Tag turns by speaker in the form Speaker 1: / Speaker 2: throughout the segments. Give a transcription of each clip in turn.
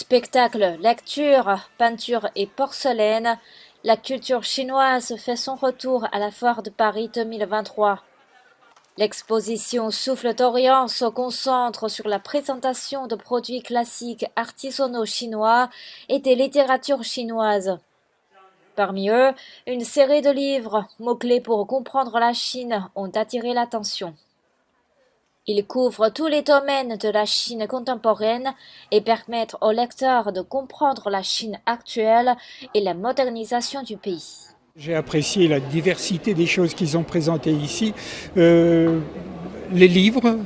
Speaker 1: Spectacles, lectures, peintures et porcelaine, la culture chinoise fait son retour à la Foire de Paris 2023. L'exposition Souffle d'Orient se concentre sur la présentation de produits classiques artisanaux chinois et des littératures chinoises. Parmi eux, une série de livres, mots-clés pour comprendre la Chine, ont attiré l'attention. Ils couvrent tous les domaines de la Chine contemporaine et permettent aux lecteurs de comprendre la Chine actuelle et la modernisation du pays.
Speaker 2: J'ai apprécié la diversité des choses qu'ils ont présentées ici. Les livres,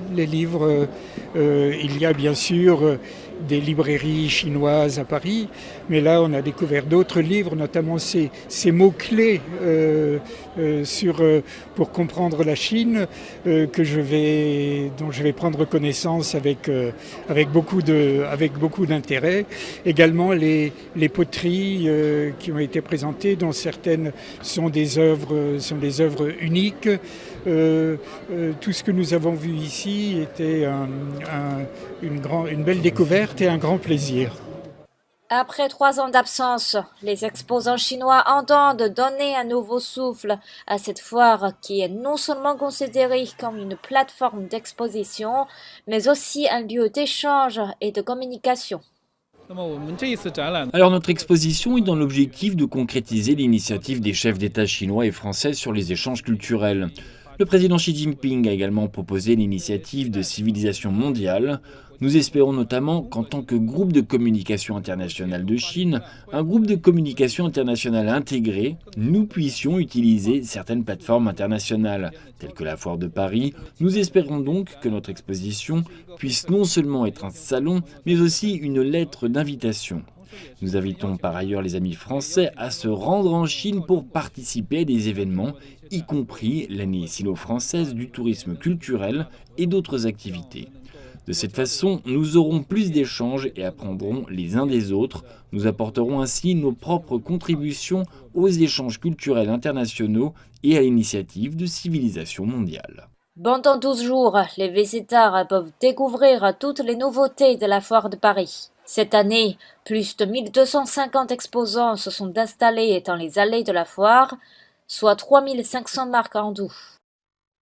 Speaker 2: il y a bien sûr des librairies chinoises à Paris, mais là on a découvert d'autres livres, notamment ces mots-clés pour comprendre la Chine, dont je vais prendre connaissance avec beaucoup d'intérêt. Également les poteries qui ont été présentées, dont certaines sont des œuvres uniques. Tout ce que nous avons vu ici était une belle découverte et un grand plaisir.
Speaker 1: Après 3 ans d'absence, les exposants chinois entendent donner un nouveau souffle à cette foire qui est non seulement considérée comme une plateforme d'exposition, mais aussi un lieu d'échange et de communication.
Speaker 3: Alors notre exposition est dans l'objectif de concrétiser l'initiative des chefs d'État chinois et français sur les échanges culturels. Le président Xi Jinping a également proposé l'initiative de civilisation mondiale. Nous espérons notamment qu'en tant que groupe de communication internationale de Chine, un groupe de communication internationale intégré, nous puissions utiliser certaines plateformes internationales, telles que la Foire de Paris. Nous espérons donc que notre exposition puisse non seulement être un salon, mais aussi une lettre d'invitation. Nous invitons par ailleurs les amis français à se rendre en Chine pour participer à des événements, y compris l'année sino-française du tourisme culturel et d'autres activités. De cette façon, nous aurons plus d'échanges et apprendrons les uns des autres. Nous apporterons ainsi nos propres contributions aux échanges culturels internationaux et à l'initiative de civilisation mondiale.
Speaker 1: Pendant 12 jours, les visiteurs peuvent découvrir toutes les nouveautés de la Foire de Paris. Cette année, plus de 1250 exposants se sont installés dans les allées de la foire, soit 3500 marques en tout.